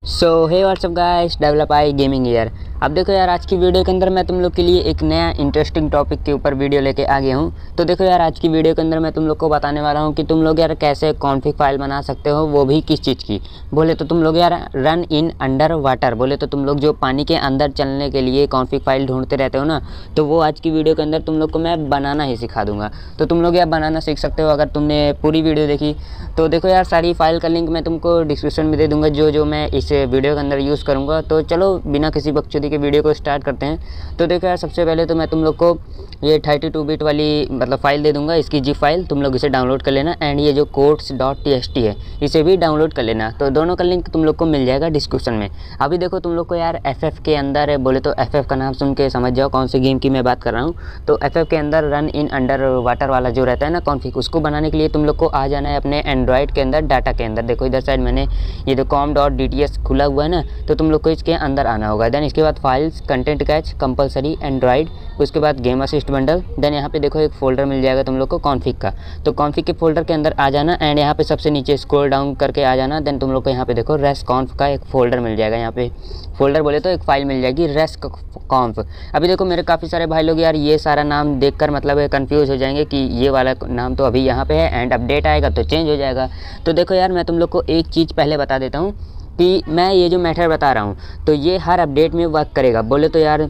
So hey WhatsApp guys, develop I gaming year. अब देखो यार, आज की वीडियो के अंदर मैं तुम लोग के लिए एक नया इंटरेस्टिंग टॉपिक के ऊपर वीडियो लेके आ गया हूँ। तो देखो यार, आज की वीडियो के अंदर मैं तुम लोग को बताने वाला हूँ कि तुम लोग यार कैसे कॉन्फ़िग फाइल बना सकते हो, वो भी किस चीज़ की। बोले तो तुम लोग यार रन इन अंडर वाटर, बोले तो तुम लोग जो पानी के अंदर चलने के लिए कॉन्फ़िग फाइल ढूंढते रहते हो ना, तो वो आज की वीडियो के अंदर तुम लोग को मैं बनाना ही सिखा दूँगा। तो तुम लोग यार बनाना सीख सकते हो अगर तुमने पूरी वीडियो देखी। तो देखो यार, सारी फाइल का लिंक मैं तुमको डिस्क्रिप्शन में दे दूँगा जो मैं इस वीडियो के अंदर यूज़ करूँगा। तो चलो बिना किसी बकचोदी के वीडियो को स्टार्ट करते हैं। तो देखो यार, सबसे पहले तो मैं तुम लोग को ये 32 बिट वाली मतलब फ़ाइल दे दूंगा, इसकी जिप फाइल तुम लोग इसे डाउनलोड कर लेना। एंड ये जो codes.txt है इसे भी डाउनलोड कर लेना। तो दोनों का लिंक तुम लोग को मिल जाएगा डिस्क्रिप्शन में। अभी देखो तुम लोग को यार FF के अंदर है, बोले तो FF का नाम सुन के समझ जाओ कौन सी गेम की मैं बात कर रहा हूँ। तो FF के अंदर रन इन अंडर वाटर वाला जो रहता है ना कॉन्फ़िग, उसको बनाने के लिए तुम लोग को आ जाना है अपने एंड्रॉयड के अंदर, डाटा के अंदर। देखो इधर साइड मैंने ये जो com.dts खुला हुआ है ना, तो तुम लोग को इसके अंदर आना होगा। देन इसके बाद files, content catch, compulsory, Android, उसके बाद गेम असिस्ट बंडल। देन यहाँ पे देखो एक फ़ोल्डर मिल जाएगा तुम लोग को कॉन्फ़िग का। तो कॉन्फ़िग के फ़ोल्डर के अंदर आ जाना एंड यहाँ पे सबसे नीचे स्क्रॉल डाउन करके आ जाना। देन तुम लोग को यहाँ पे देखो resconf का एक फ़ोल्डर मिल जाएगा। यहाँ पे फ़ोल्डर बोले तो एक फ़ाइल मिल जाएगी resconf। अभी देखो मेरे काफ़ी सारे भाई लोग यार ये सारा नाम देखकर मतलब कन्फ्यूज़ हो जाएंगे कि ये वाला नाम तो अभी यहाँ पे है एंड अपडेट आएगा तो चेंज हो जाएगा। तो देखो यार, मैं तुम लोग को एक चीज़ पहले बता देता हूँ कि मैं ये जो मेथड बता रहा हूँ तो ये हर अपडेट में वर्क करेगा। बोले तो यार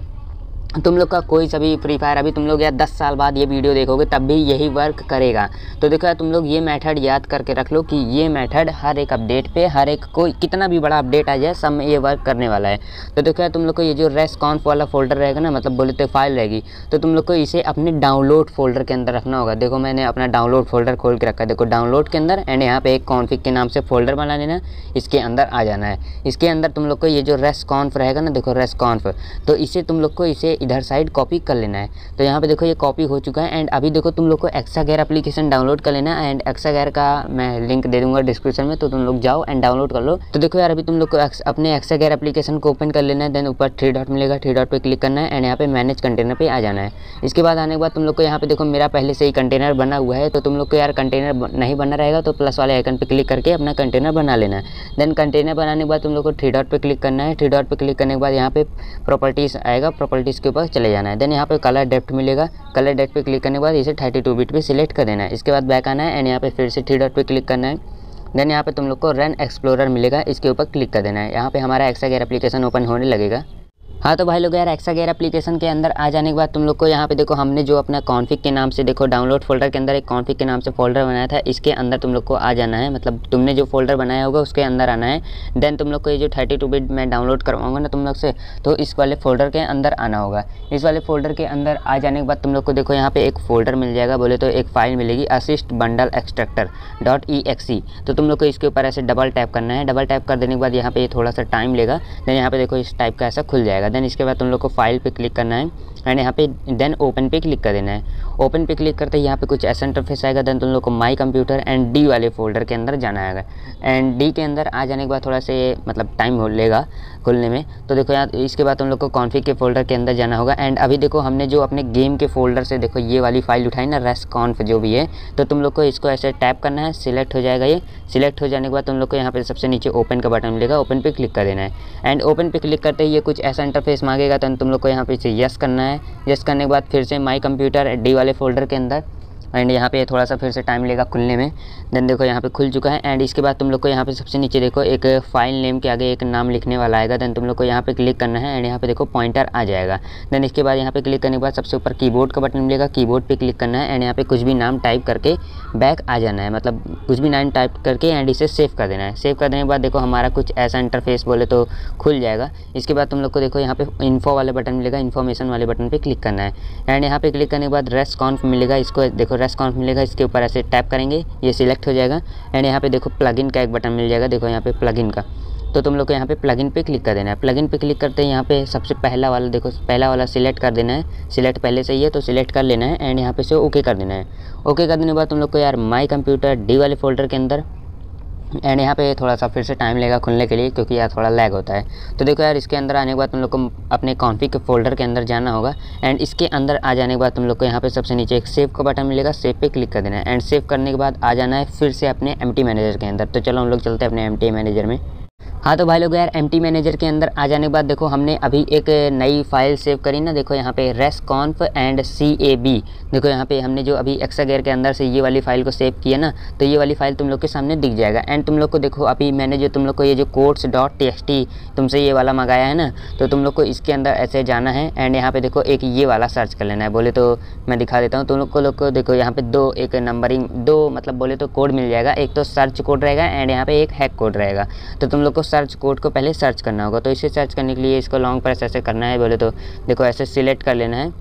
तुम लोग का कोई सा भी फ्री फायर, अभी तुम लोग यार 10 साल बाद ये वीडियो देखोगे तब भी यही वर्क करेगा। तो देखो यार, तुम लोग ये मेथड याद करके रख लो कि ये मेथड हर एक अपडेट पे, हर एक कोई कितना भी बड़ा अपडेट आ जाए सब में ये वर्क करने वाला है। तो देखो यार, तुम लोग को ये जो resconf वाला फोल्डर रहेगा ना, मतलब बोले तो फाइल रहेगी, तो तुम लोग को इसे अपने डाउनलोड फोल्डर के अंदर रखना होगा। देखो मैंने अपना डाउनलोड फोल्डर खोल के रखा है, देखो डाउनलोड के अंदर। एंड यहाँ पे एक कॉन्फ़िग के नाम से फोल्डर बना लेना, इसके अंदर आ जाना है। इसके अंदर तुम लोग को ये जो resconf रहेगा ना, देखो resconf, तो इसे तुम लोग को इसे इधर साइड कॉपी कर लेना है। तो यहाँ पे देखो ये कॉपी हो चुका है। एंड अभी देखो तुम लोग को एक्सागेर एप्लीकेशन डाउनलोड कर लेना है। एंड एक्सागेर का मैं लिंक दे दूंगा डिस्क्रिप्शन में, तो तुम लोग जाओ एंड डाउनलोड कर लो। तो देखो यार, अभी तुम लोग को अपने एक्सागेर एप्लीकेशन को ओपन कर लेना है। देन ऊपर 3 डॉट मिलेगा, 3 डॉट पे क्लिक करना है एंड यहाँ पे मैनेज कंटेनर पे आ जाना है। इसके बाद आने के बाद तुम लोग को यहाँ पे देखो मेरा पहले से ही कंटेनर बना हुआ है, तो तुम लोग को यार कंटेनर नहीं बना रहेगा तो प्लस वाले आइकन पे क्लिक करके अपना कंटेनर बना लेना है। देन कंटेनर बनाने के बाद तुम लोग को 3 डॉट पे क्लिक करना है। 3 डॉट पे क्लिक करने के बाद यहाँ पे प्रॉपर्टीज़ आएगा, प्रॉपर्टीज़ के ऊपर चले जाना है। देन यहाँ पे कलर डेप्थ मिलेगा, कलर डेप्थ पे क्लिक करने के बाद इसे 32 बिट पे सिलेक्ट कर देना है। इसके बाद बैक आना है एंड यहाँ पे फिर से 3 डॉट पे क्लिक करना है। देन यहाँ पे तुम लोग को रन एक्सप्लोरर मिलेगा, इसके ऊपर क्लिक कर देना है। यहाँ पे हमारा एक्सागेर एप्लीकेशन ओपन होने लगेगा। हाँ तो भाई लोग यार, एक्सागेर एप्लीकेशन के अंदर आ जाने के बाद तुम लोग को यहाँ पे देखो हमने जो अपना कॉन्फ़िग के नाम से, देखो डाउनलोड फोल्डर के अंदर एक कॉन्फ़िग के नाम से फोल्डर बनाया था, इसके अंदर तुम लोग को आ जाना है। मतलब तुमने जो फोल्डर बनाया होगा उसके अंदर आना है। देन तुम लोग को ये जो 32 बिट मैं डाउनलोड करवाऊंगा ना तुम लोग से, तो इस वाले फोल्डर के अंदर आना होगा। इस वाले फोल्डर के अंदर आ जाने के बाद तुम लोग को देखो यहाँ पे एक फोल्डर मिल जाएगा, बोले तो एक फाइल मिलेगी असिस्ट बंडल एक्सट्रैक्टर .exe। तो तुम लोग को इसके ऊपर ऐसे डबल टैप करना है। डबल टैप कर देने के बाद यहाँ पे थोड़ा सा टाइम लेगा। देन यहाँ पे देखो इस टाइप का ऐसा खुल जाएगा। देन इसके बाद तुम लोग को फाइल पे क्लिक करना है एंड यहाँ पे देन ओपन पे क्लिक कर देना है। ओपन पे क्लिक करते ही यहाँ पे कुछ ऐसा इंटरफेस आएगा। देन तुम लोग को माई कंप्यूटर एंड डी वाले फोल्डर के अंदर जाना है। एंड डी के अंदर आ जाने के बाद थोड़ा से मतलब टाइम हो लेगा खुलने में। तो देखो यार, इसके बाद तुम लोग को कॉन्फ़िग के फोल्डर के अंदर जाना होगा। एंड अभी देखो हमने जो अपने गेम के फोल्डर से देखो ये वाली फाइल उठाई ना, resconf जो भी है, तो तुम लोग को इसको ऐसे टैप करना है, सिलेक्ट हो जाएगा। ये सिलेक्ट हो जाने के बाद तुम लोग को यहाँ पे सबसे नीचे ओपन का बटन मिलेगा, ओपन पे क्लिक कर देना है। एंड ओपन पे क्लिक करते ही ये कुछ ऐसा इंटरफेस मांगेगा, तो तुम लोग को यहाँ पे यस करना है। यस करने के बाद फिर से माई कंप्यूटर डी वाले फोल्डर के अंदर, एंड यहाँ पे थोड़ा सा फिर से टाइम लेगा खुलने में। देन देखो यहाँ पे खुल चुका है। एंड इसके बाद तुम लोग को यहाँ पे सबसे नीचे देखो एक फाइल नेम के आगे एक नाम लिखने वाला आएगा। देन तुम लोग को यहाँ पे क्लिक करना है एंड यहाँ पे देखो पॉइंटर आ जाएगा। देन इसके बाद यहाँ पे क्लिक करने के बाद सबसे ऊपर कीबोर्ड का बटन मिलेगा, कीबोर्ड पे क्लिक करना है एंड यहाँ पे कुछ भी नाम टाइप करके बैक आ जाना है। मतलब कुछ भी नाम टाइप करके एंड इसे सेव कर देना है। सेव कर देने के बाद देखो हमारा कुछ ऐसा इंटरफेस बोले तो खुल जाएगा। इसके बाद तुम लोग को देखो यहाँ पे इन्फो वाले बटन मिलेगा, इन्फॉर्मेशन वाले बटन पे क्लिक करना है। एंड यहाँ पे क्लिक करने के बाद resconf मिलेगा, इसको देखो resconf मिलेगा, इसके ऊपर ऐसे टैप करेंगे, ये सिलेक्ट हो जाएगा। एंड यहाँ पे देखो प्लगइन का एक बटन मिल जाएगा, देखो यहाँ पे प्लगइन का, तो तुम लोग को यहाँ पे प्लगइन पे क्लिक कर देना है। प्लगइन पे क्लिक करते हैं यहाँ पे सबसे पहला वाला, देखो पहला वाला सिलेक्ट कर देना है। सिलेक्ट पहले से ही है तो सिलेक्ट कर लेना है एंड यहाँ पे से ओके कर देना है। ओके कर देने के बाद तुम लोग को यार माई कंप्यूटर डी वाले फोल्डर के अंदर, एंड यहाँ पे थोड़ा सा फिर से टाइम लेगा खुलने के लिए क्योंकि यार थोड़ा लैग होता है। तो देखो यार, इसके अंदर आने के बाद तुम लोग को अपने कॉन्फ़िग के फोल्डर के अंदर जाना होगा। एंड इसके अंदर आ जाने के बाद तुम लोग को यहाँ पे सबसे नीचे एक सेव का बटन मिलेगा, सेव पे क्लिक कर देना है। एंड सेव करने के बाद आ जाना है फिर से अपने एमटी मैनेजर के अंदर। तो चलो हम लोग चलते हैं अपने एमटी मैनेजर में। हाँ तो भाई लोग यार एमटी मैनेजर के अंदर आ जाने के बाद देखो हमने अभी एक नई फाइल सेव करी ना। देखो यहाँ पे resconf एंड CAB, देखो यहाँ पे हमने जो अभी एक्सागेर के अंदर से ये वाली फाइल को सेव किया ना, तो ये वाली फाइल तुम लोग के सामने दिख जाएगा। एंड तुम लोग को देखो अभी मैंने जो तुम लोग को ये जो codes.txt तुमसे ये वाला मंगाया है ना, तो तुम लोग को इसके अंदर ऐसे जाना है एंड यहाँ पे देखो एक ये वाला सर्च कर लेना है। बोले तो मैं दिखा देता हूँ तुम लोग को देखो यहाँ पे दो एक नंबरिंग दो मतलब बोले तो कोड मिल जाएगा। एक तो सर्च कोड रहेगा एंड यहाँ पे एक हैक कोड रहेगा। तो तुम लोग को सर्च कोड को पहले सर्च करना होगा। तो इसे सर्च करने के लिए इसको लॉन्ग प्रेस ऐसे करना है। बोले तो देखो ऐसे सिलेक्ट कर लेना है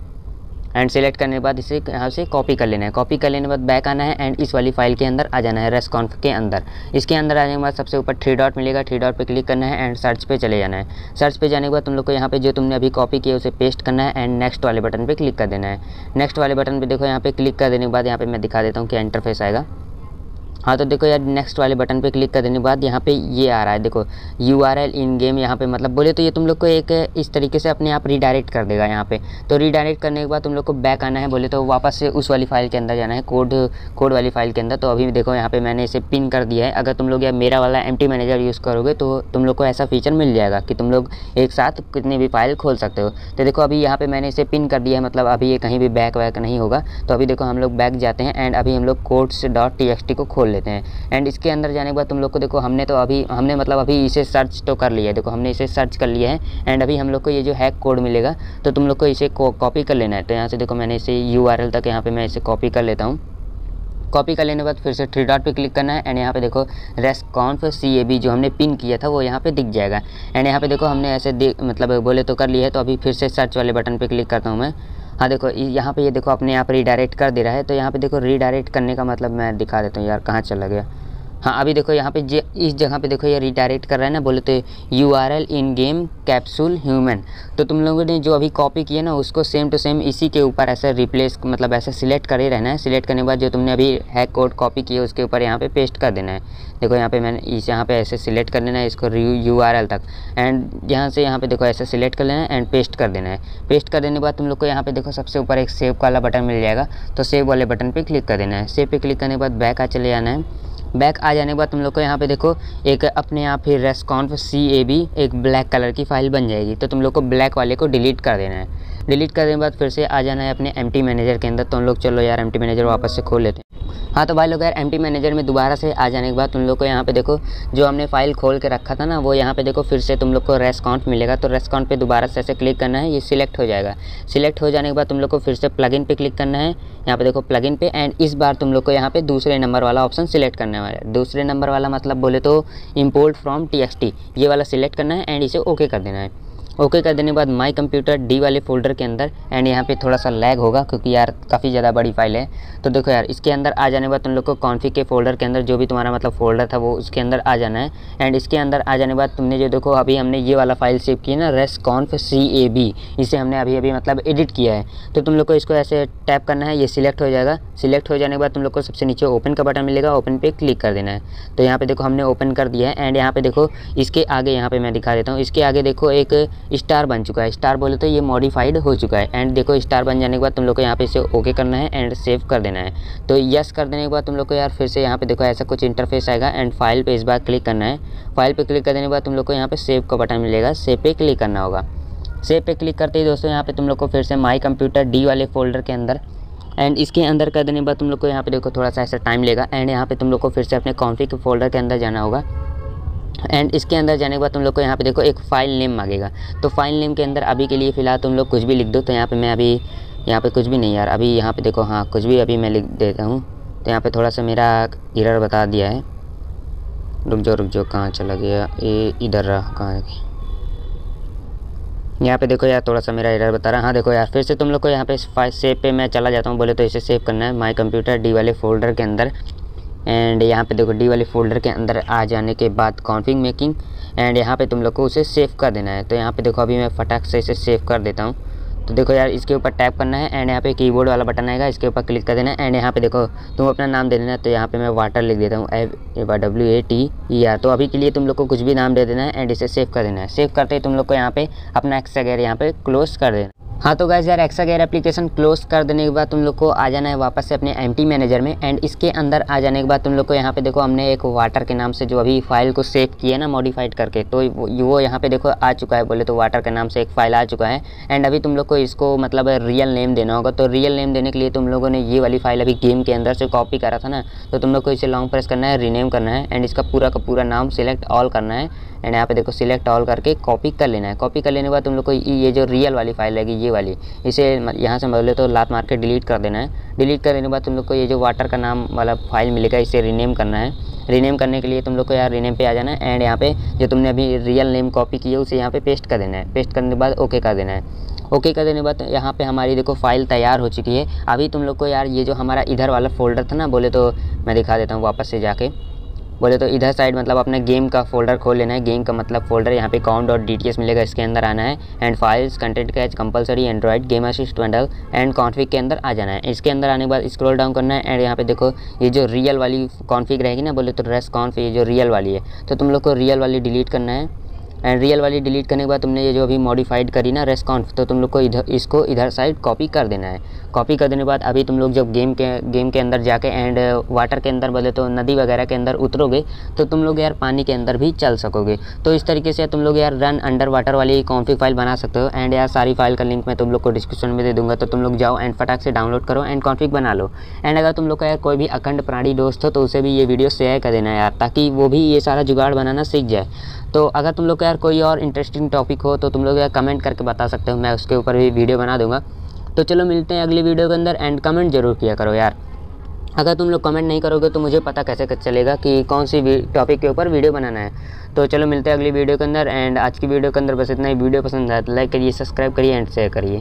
एंड सिलेक्ट करने के बाद इसे यहाँ से कॉपी कर लेना है। कॉपी कर लेने के बाद बैक आना है एंड इस वाली फाइल के अंदर आ जाना है resconf के अंदर। इसके अंदर आने के बाद सबसे ऊपर 3 डॉट मिलेगा, 3 डॉट पे क्लिक करना है एंड सर्च पे चले जाना है। सर्च पे जाने के बाद तुम लोग को यहाँ पे जो तुमने अभी कॉपी किया उसे पेस्ट करना है एंड नेक्स्ट वाले बटन पे क्लिक कर देना है। नेक्स्ट वाले बटन पे देखो यहाँ पे क्लिक कर देने के बाद यहाँ पे मैं दिखा देता हूँ क्या इंटरफेस आएगा। हाँ तो देखो यार नेक्स्ट वाले बटन पे क्लिक कर देने के बाद यहाँ पे ये आ रहा है देखो URL इन गेम। यहाँ पे मतलब बोले तो ये तुम लोग को एक इस तरीके से अपने आप रीडायरेक्ट कर देगा यहाँ पे। तो रीडायरेक्ट करने के बाद तुम लोग को बैक आना है। बोले तो वापस से उस वाली फाइल के अंदर जाना है, कोड वाली फाइल के अंदर। तो अभी देखो यहाँ पे मैंने इसे पिन कर दिया है। अगर तुम लोग यार मेरा वाला एमटी मैनेजर यूज़ करोगे तो तुम लोग को ऐसा फीचर मिल जाएगा कि तुम लोग एक साथ कितनी भी फाइल खोल सकते हो। तो देखो अभी यहाँ पे मैंने इसे पिन कर दिया है, मतलब अभी ये कहीं भी बैक वैक नहीं होगा। तो अभी देखो हम लोग बैक जाते हैं एंड अभी हम लोग codes.txt को खोल लेते हैं। एंड इसके अंदर जाने के बाद तुम लोग को देखो हमने मतलब अभी इसे सर्च तो कर लिया है। देखो हमने इसे सर्च कर लिया है एंड अभी हम लोग को ये जो हैक कोड मिलेगा तो तुम लोग को इसे कॉपी कर लेना है। तो यहाँ से देखो मैंने इसे URL तक यहाँ पे मैं इसे कॉपी कर लेता हूँ। कॉपी कर लेने के बाद फिर से 3 डॉट पे क्लिक करना है एंड यहाँ पे देखो resconf CAB जो हमने पिन किया था वो यहाँ पे दिख जाएगा। एंड यहाँ पे देखो हमने ऐसे मतलब बोले तो कर लिया है। तो अभी फिर से सर्च वाले बटन पे क्लिक करता हूँ मैं। हाँ देखो यहाँ पे ये देखो अपने आप रीडायरेक्ट कर दे रहा है। तो यहाँ पे देखो रीडायरेक्ट करने का मतलब मैं दिखा देता हूँ यार कहाँ चला गया। हाँ अभी देखो यहाँ पे इस जगह पे देखो ये रीडायरेक्ट कर रहा है ना। बोले तो URL इन गेम कैप्सूल ह्यूमन। तो तुम लोगों ने जो अभी कॉपी किया ना उसको सेम टू सेम इसी के ऊपर ऐसे रिप्लेस मतलब ऐसे सिलेक्ट कर ही रहना है। सिलेक्ट करने के बाद जो तुमने अभी हैक कोड कॉपी किया उसके ऊपर यहाँ पे पेस्ट कर देना है। देखो यहाँ पे मैंने यहाँ पे ऐसे सिलेक्ट कर लेना है इसको URL तक एंड यहाँ से यहाँ पे देखो ऐसे सिलेक्ट कर लेना है एंड पेस्ट कर देना है। पेस्ट कर देने के बाद तुम लोग को यहाँ पे देखो सबसे ऊपर एक सेव वाला बटन मिल जाएगा। तो सेव वाले बटन पे क्लिक कर देना है। सेव पे क्लिक करने के बाद बैक चले जाना है। बैक आ जाने के बाद तुम लोग को यहाँ पे देखो एक अपने आप ही resconf CAB एक ब्लैक कलर की फाइल बन जाएगी। तो तुम लोग को ब्लैक वाले को डिलीट कर देना है। डिलीट करने के बाद फिर से आ जाना है अपने एमटी मैनेजर के अंदर। तो हम लोग चलो यार एमटी मैनेजर वापस से खोल लेते हैं। हाँ तो भाई लोग यार एमटी मैनेजर में दोबारा से आ जाने के बाद तुम लोग को यहाँ पे देखो जो हमने फाइल खोल के रखा था ना वो यहाँ पे देखो फिर से तुम लोग को resconf मिलेगा। तो resconf पे दोबारा से ऐसे क्लिक करना है, ये सिलेक्ट हो जाएगा। सिलेक्ट हो जाने के बाद तुम लोग को फिर से प्लगइन पे क्लिक करना है। यहाँ पे देखो प्लगइन पे एंड इस बार तुम लोग को यहाँ पे दूसरे नंबर वाला ऑप्शन सिलेक्ट करने वाला है। दूसरे नंबर वाला मतलब बोले तो इम्पोर्ट फ्रॉम TXT ये वाला सिलेक्ट करना है एंड इसे ओके कर देना है। ओके कर देने के बाद माई कंप्यूटर D वाले फोल्डर के अंदर एंड यहाँ पे थोड़ा सा लैग होगा क्योंकि यार काफ़ी ज़्यादा बड़ी फाइल है। तो देखो यार इसके अंदर आ जाने के बाद तुम लोग को कॉन्फिग के फोल्डर के अंदर जो भी तुम्हारा मतलब फोल्डर था वो उसके अंदर आ जाना है। एंड इसके अंदर आ जाने के बाद तुमने जो देखो अभी हमने ये वाला फाइल सेव की है ना resconf CAB, इसे हमने अभी मतलब एडिट किया है। तो तुम लोग को इसको ऐसे टैप करना है, ये सिलेक्ट हो जाएगा। सिलेक्ट हो जाने के बाद तुम लोग को सबसे नीचे ओपन का बटन मिलेगा, ओपन पे क्लिक कर देना है। तो यहाँ पे देखो हमने ओपन कर दिया है एंड यहाँ पे देखो इसके आगे यहाँ पे मैं दिखा देता हूँ। इसके आगे देखो एक स्टार बन चुका है। स्टार बोले तो ये मॉडिफाइड हो चुका है। एंड देखो स्टार बन जाने के बाद तुम लोग को यहाँ पे इसे ओके करना है एंड सेव कर देना है। तो यस कर देने के बाद तुम लोग को यार फिर से यहाँ पे देखो ऐसा कुछ इंटरफेस आएगा एंड फाइल पे इस बार क्लिक करना है। फाइल पे क्लिक कर देने के बाद तुम लोग को यहाँ पे सेव का बटन मिलेगा, सेव पे क्लिक करना होगा। सेव पे क्लिक करते ही दोस्तों यहाँ पे तुम लोग को फिर से माई कंप्यूटर D वाले फोल्डर के अंदर एंड इसके अंदर कर देने के बाद तुम लोग को यहाँ पे देखो थोड़ा सा ऐसा टाइम लेगा एंड यहाँ पे तुम लोग को फिर से अपने कॉन्फिग के फोल्डर के अंदर जाना होगा। एंड इसके अंदर जाने के बाद तुम लोग को यहाँ पे देखो एक फ़ाइल नेम मांगेगा। तो फाइल नेम के अंदर अभी के लिए फ़िलहाल तुम लोग कुछ भी लिख दो। तो यहाँ पे मैं अभी यहाँ पे कुछ भी नहीं यार, अभी यहाँ पे देखो हाँ कुछ भी अभी मैं लिख देता हूँ। तो यहाँ पे थोड़ा सा मेरा एरर बता दिया है। रुक जाओ कहाँ चला गया, ये इधर रहा, कहाँ है यहाँ पे देखो यार थोड़ा सा मेरा एरर बता रहा है। हाँ देखो यार फिर से तुम लोग को यहाँ पे सेव पे मैं चला जाता हूँ। बोले तो इसे सेव करना है माई कंप्यूटर D वाले फोल्डर के अंदर। एंड यहाँ पे देखो D वाले फोल्डर के अंदर आ जाने के बाद कॉन्फिग मेकिंग एंड यहाँ पे तुम लोग को उसे सेव कर देना है। तो यहाँ पे देखो अभी मैं फटाक से इसे सेव कर देता हूँ। तो देखो यार इसके ऊपर टैप करना है एंड यहाँ पे कीबोर्ड वाला बटन आएगा, इसके ऊपर क्लिक कर देना है एंड यहाँ पे देखो तुम अपना नाम दे देना। तो यहाँ पे मैं वाटर लिख देता हूँ, WATER। तो अभी के लिए तुम लोग को कुछ भी नाम दे देना है एंड इसे सेव कर देना है। सेव करते ही तुम लोग को यहाँ पे अपना एक्सागेर यहाँ पे क्लोज कर देना। हाँ तो गाइस यार एक्सा गेयर एप्लीकेशन क्लोज कर देने के बाद तुम लोग को आ जाना है वापस से अपने एमटी मैनेजर में। एंड इसके अंदर आ जाने के बाद तुम लोग को यहाँ पे देखो हमने एक वाटर के नाम से जो अभी फाइल को सेव किया ना मॉडिफाइड करके, तो वो यहाँ पे देखो आ चुका है। बोले तो वाटर के नाम से एक फाइल आ चुका है। एंड अभी तुम लोग को इसको मतलब रियल नेम देना होगा। तो रियल नेम देने के लिए तुम लोगों ने ये वाली फाइल अभी गेम के अंदर से कॉपी करा था ना, तो तुम लोग को इसे लॉन्ग प्रेस करना है, रीनेम करना है एंड इसका पूरा का पूरा नाम सिलेक्ट ऑल करना है। एंड यहाँ पे देखो सिलेक्ट ऑल करके कॉपी कर लेना है। कॉपी कर लेने के बाद तुम लोग को ये जो रियल वाली फाइल है ये वाली, इसे यहाँ से बोले तो लात मार के डिलीट कर देना है। डिलीट करने के बाद तुम लोग को ये जो वाटर का नाम वाला फाइल मिलेगा इसे रीनेम करना है। रीनेम करने के लिए तुम लोग को यार रीनेम पे आ जाना है। एंड यहाँ पे जो तुमने अभी रियल नेम कॉपी की है उसे यहाँ पे पेस्ट कर देना है। पेस्ट करने के बाद ओके कर देना है। ओके कर देने के बाद यहाँ पे हमारी देखो फाइल तैयार हो चुकी है। अभी तुम लोग को यार ये जो हमारा इधर वाला फोल्डर था ना, बोले तो मैं दिखा देता हूँ वापस से जाके। बोले तो इधर साइड मतलब अपने गेम का फोल्डर खोल लेना है। गेम का मतलब फोल्डर यहाँ पे count.dts मिलेगा, इसके अंदर आना है। And files content catch compulsory Android game assist bundle and config के अंदर आ जाना है। इसके अंदर आने के बाद स्क्रॉल डाउन करना है। एंड यहाँ पे देखो ये जो रियल वाली कॉन्फ़िग रहेगी ना, बोले तो रेस्ट कॉन्फ, ये जो रियल वाली है, तो तुम लोग को रियल वाली डिलीट करना है। एंड रियल वाली डिलीट करने के बाद तुमने ये जो अभी मॉडिफाइड करी ना रेस्कॉन्फ, तो तुम लोग को इसको इधर साइड कॉपी कर देना है। कॉपी कर देने के बाद अभी तुम लोग जब गेम के अंदर जाके एंड वाटर के अंदर बोले तो नदी वगैरह के अंदर उतरोगे तो तुम लोग यार पानी के अंदर भी चल सकोगे। तो इस तरीके से तुम लोग यार रन अंडर वाटर वाली कॉन्फ़िग फाइल बना सकते हो। एंड यार सारी फाइल का लिंक मैं तुम लोग को डिस्क्रिप्शन में दे दूँगा, तो तुम लोग जाओ एंड फटाक से डाउनलोड करो एंड कॉन्फ़िग बना लो। एंड अगर तुम लोग का यार कोई भी अखंड प्राणी दोस्त हो तो उसे भी ये वीडियो शेयर कर देना यार, ताकि वो भी ये सारा जुगाड़ बनाना सीख जाए। तो अगर तुम लोग का यार कोई और इंटरेस्टिंग टॉपिक हो तो तुम लोग यार कमेंट करके बता सकते हो, मैं उसके ऊपर भी वीडियो बना दूंगा। तो चलो मिलते हैं अगली वीडियो के अंदर। एंड कमेंट जरूर किया करो यार, अगर तुम लोग कमेंट नहीं करोगे तो मुझे पता कैसे चलेगा कि कौन सी टॉपिक के ऊपर वीडियो बनाना है। तो चलो मिलते हैं अगली वीडियो के अंदर। एंड आज की वीडियो के अंदर बस इतना ही। वीडियो पसंद आया तो लाइक करिए, सब्सक्राइब करिए एंड शेयर करिए।